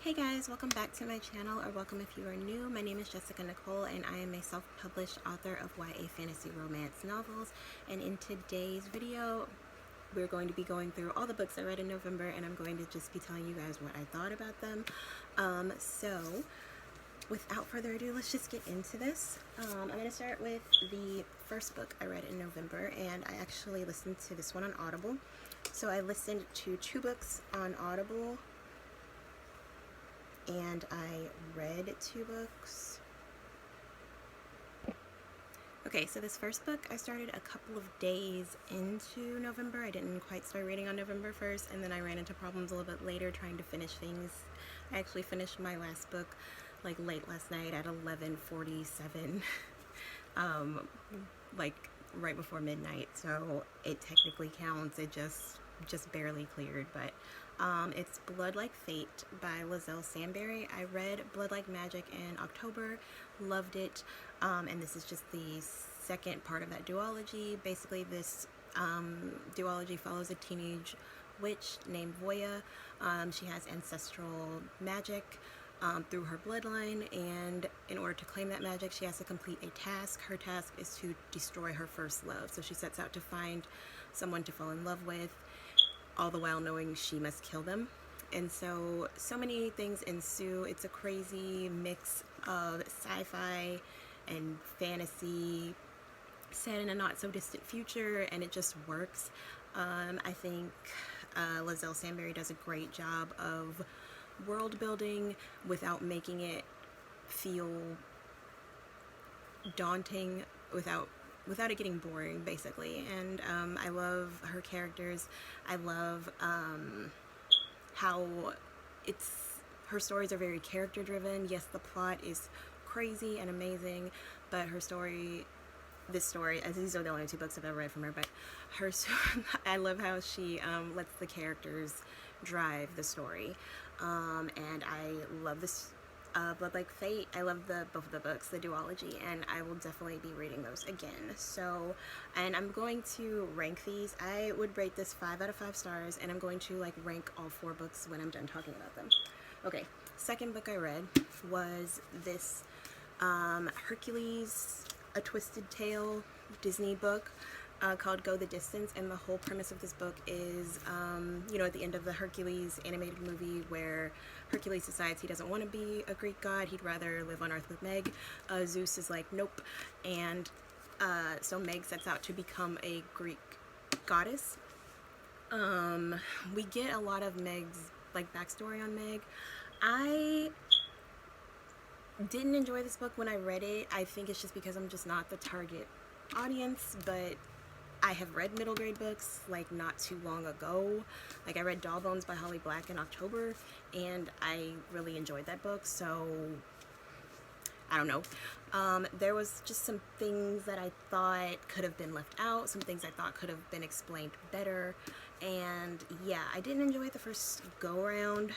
Hey guys, welcome back to my channel, or welcome if you are new. My name is Jessica Nicole and I am a self-published author of YA fantasy romance novels, and in today's video we're going to be going through all the books I read in November, and I'm going to just be telling you guys what I thought about them. So without further ado, let's just get into this. I'm going to start with the first book I read in November, and I actually listened to this one on Audible. So I listened to 2 books on Audible, and I read 2 books. Okay, so this first book I started a couple of days into November. I didn't quite start reading on November 1st, and then I ran into problems a little bit later trying to finish things. I actually finished my last book like late last night at 11:47, like right before midnight, so it technically counts. It just barely cleared, but it's Blood Like Fate by Lizelle Samberry. I read Blood Like Magic in October, loved it, and this is just the second part of that duology. Basically, this duology follows a teenage witch named Voya. She has ancestral magic through her bloodline, and in order to claim that magic, she has to complete a task. Her task is to destroy her first love, so she sets out to find someone to fall in love with, all the while knowing she must kill them. And so many things ensue. It's a crazy mix of sci-fi and fantasy set in a not so distant future, and it just works. I think Lizelle Samberry does a great job of world building without making it feel daunting, without it getting boring, basically. And I love her characters. I love how her stories are very character driven. Yes, the plot is crazy and amazing, but this story, as these are the only 2 books I've ever read from her, but I love how she lets the characters drive the story. And I love this Blood Like Fate. I love both of the books, the duology, and I will definitely be reading those again. So, and I'm going to rank these. I would rate this 5 out of 5 stars, and I'm going to rank all 4 books when I'm done talking about them. Okay, second book I read was this Hercules, A Twisted Tale Disney book called Go the Distance. And the whole premise of this book is, at the end of the Hercules animated movie, where Hercules decides he doesn't want to be a Greek god, he'd rather live on Earth with Meg. Zeus is like, nope. And so Meg sets out to become a Greek goddess. We get a lot of Meg's backstory on Meg. I didn't enjoy this book when I read it. I think it's just because I'm just not the target audience, but I have read middle grade books not too long ago. I read Doll Bones by Holly Black in October, and I really enjoyed that book, so I don't know. There was just some things that I thought could have been left out, some things I thought could have been explained better, and yeah, I didn't enjoy it the first go around.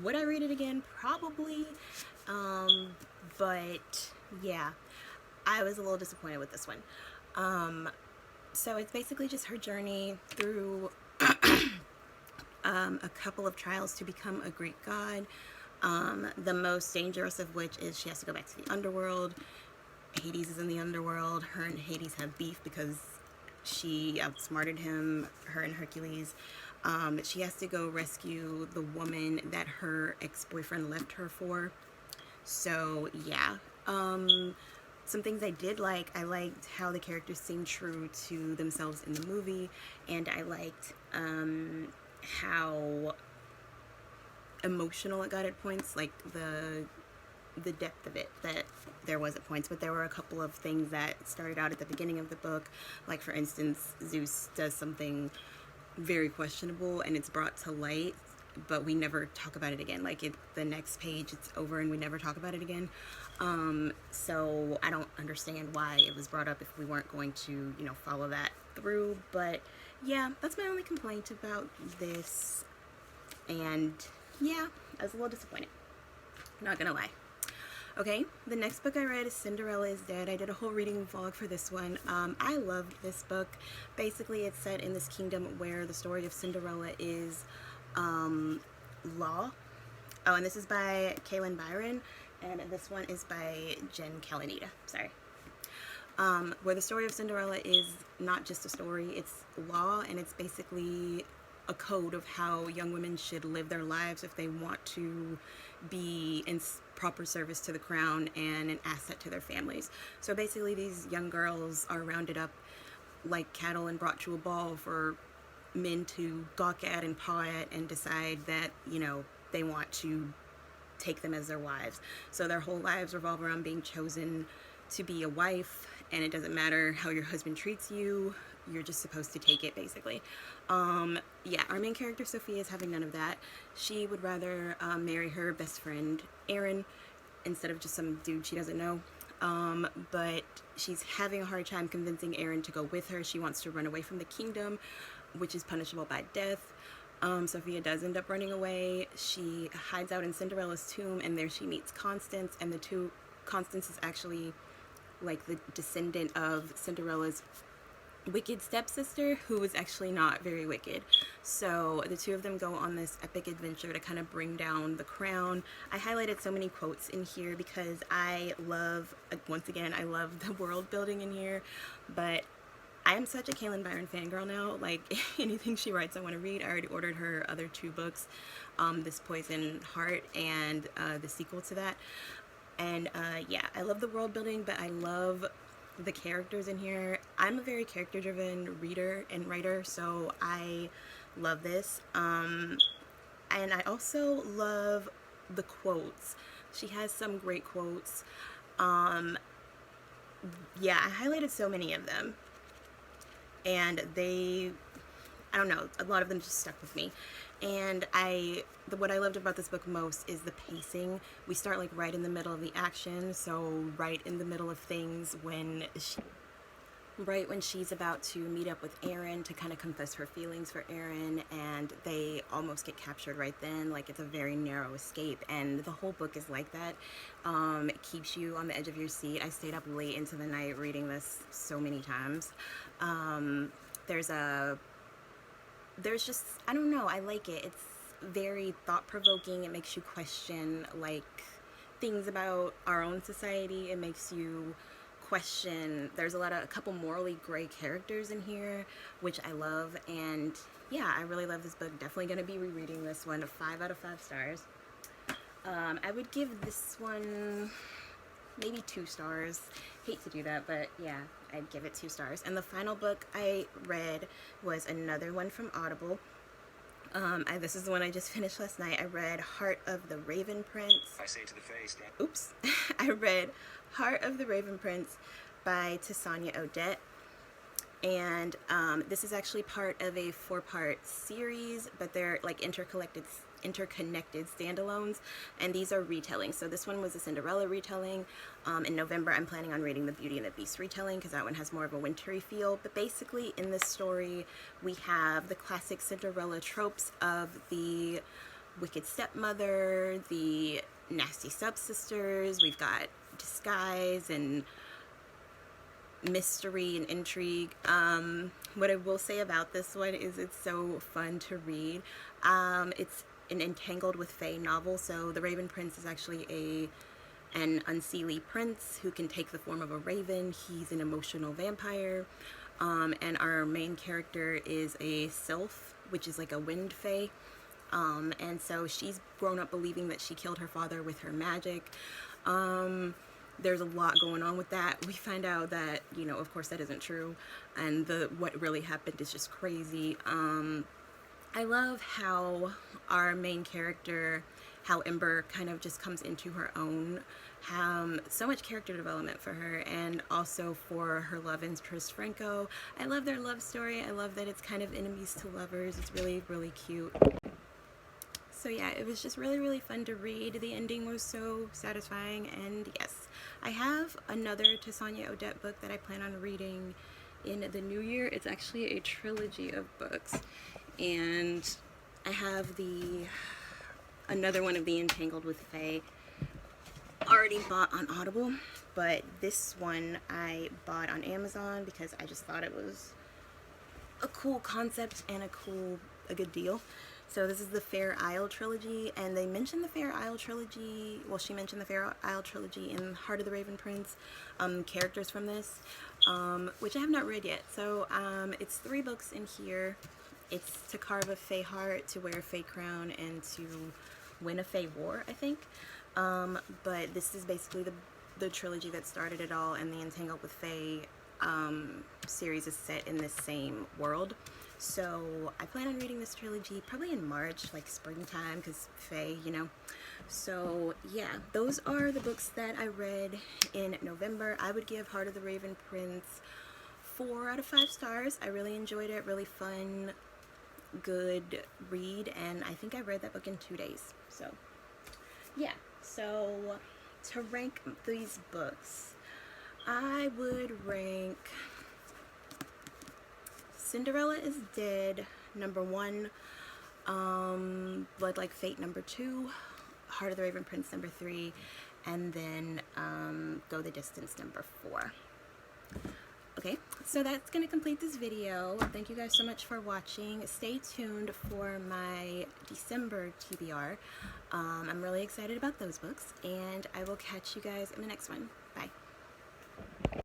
Would I read it again? Probably. But yeah, I was a little disappointed with this one. So it's basically just her journey through a couple of trials to become a Greek god. The most dangerous of which is she has to go back to the underworld. Hades is in the underworld. Her and Hades have beef because she outsmarted him, her and Hercules. She has to go rescue the woman that her ex-boyfriend left her for. So yeah, some things I did like. I liked how the characters seemed true to themselves in the movie, and I liked how emotional it got at points, the depth of it that there was at points. But there were a couple of things that started out at the beginning of the book, for instance, Zeus does something very questionable and it's brought to light, but we never talk about it again. The next page, it's over and we never talk about it again. So I don't understand why it was brought up if we weren't going to, follow that through. But yeah, that's my only complaint about this. And yeah, I was a little disappointed, not gonna lie. Okay, the next book I read is Cinderella is Dead. I did a whole reading vlog for this one. I loved this book. Basically, it's set in this kingdom where the story of Cinderella is law. Oh, and this is by Kaylin Byron, and this one is by Jen Kalanita. Sorry. Where the story of Cinderella is not just a story, it's law, and it's basically a code of how young women should live their lives if they want to be in proper service to the crown and an asset to their families. So basically these young girls are rounded up like cattle and brought to a ball for men to gawk at and paw at and decide that, you know, they want to take them as their wives. So their whole lives revolve around being chosen to be a wife, and it doesn't matter how your husband treats you, you're just supposed to take it, basically. Yeah, our main character Sophia is having none of that. She would rather marry her best friend Aaron instead of just some dude she doesn't know. But she's having a hard time convincing Aaron to go with her. She wants to run away from the kingdom, which is punishable by death. Sophia does end up running away. She hides out in Cinderella's tomb, and there she meets Constance, and Constance is actually like the descendant of Cinderella's wicked stepsister, who was actually not very wicked. So the two of them go on this epic adventure to kind of bring down the crown. I highlighted so many quotes in here because I love, once again, I love the world building in here, but I am such a Kaylin Byron fangirl now. Like, anything she writes I want to read. I already ordered her other 2 books, This Poison Heart and the sequel to that. And yeah, I love the world building, but I love the characters in here. I'm a very character driven reader and writer, so I love this. And I also love the quotes. She has some great quotes. Yeah, I highlighted so many of them, and I don't know, a lot of them just stuck with me. And what I loved about this book most is the pacing. We start like right in the middle of the action, so right in the middle of things when she's about to meet up with Aaron to kind of confess her feelings for Aaron, and they almost get captured right then. Like, it's a very narrow escape, and the whole book is like that. It keeps you on the edge of your seat. I stayed up late into the night reading this so many times. There's just, I don't know, I like it. It's very thought-provoking. It makes you question, like, things about our own society. It makes you question, there's a couple morally gray characters in here, which I love. And yeah, I really love this book. Definitely going to be rereading this one. 5 out of 5 stars. I would give this one maybe 2 stars. Hate to do that, but yeah, I'd give it 2 stars. And the final book I read was another one from Audible. This is the one I just finished last night. I read Heart of the Raven Prince. I say to the face, yeah. Oops. I read Heart of the Raven Prince by Tessania Odette. And this is actually part of a 4-part series, but they're like interconnected standalones, and these are retellings. So this one was a Cinderella retelling. In November I'm planning on reading the Beauty and the Beast retelling, because that one has more of a wintry feel. But basically in this story we have the classic Cinderella tropes of the wicked stepmother, the nasty stepsisters. We've got disguise and mystery and intrigue. What I will say about this one is it's so fun to read. It's an Entangled with Fae novel. So the Raven Prince is actually an unseelie prince who can take the form of a raven. He's an emotional vampire, and our main character is a sylph, which is like a wind fae. And so she's grown up believing that she killed her father with her magic. There's a lot going on with that. We find out that, you know, of course that isn't true, and what really happened is just crazy. I love how our main character, how Ember kind of just comes into her own. So much character development for her, and also for her love interest Franco. I love their love story. I love that it's kind of enemies to lovers. It's really, really cute. So yeah, it was just really, really fun to read. The ending was so satisfying, and yes, I have another Tessania Odette book that I plan on reading in the new year. It's actually a trilogy of books, and I have another one of the Entangled with Fae already bought on Audible, but this one I bought on Amazon because I just thought it was a cool concept and a good deal. So this is the Fair Isle trilogy, and they mentioned the Fair Isle trilogy, well, she mentioned the Fair Isle trilogy in Heart of the Raven Prince, characters from this, which I have not read yet. So it's 3 books in here. It's to carve a Fae heart, to wear a Fae crown, and to win a Fae war, I think. But this is basically the trilogy that started it all, and the Entangled with Fae series is set in this same world. So I plan on reading this trilogy probably in March, like springtime, because Fae, you know. So yeah, those are the books that I read in November. I would give Heart of the Raven Prince 4 out of 5 stars. I really enjoyed it, really fun, good read, and I think I read that book in 2 days. So yeah, so to rank these books, I would rank Cinderella is Dead number 1, Blood Like Fate number 2, Heart of the Raven Prince number 3, and then Go the Distance number 4. Okay, so that's going to complete this video. Thank you guys so much for watching. Stay tuned for my December TBR. I'm really excited about those books, and I will catch you guys in the next one. Bye.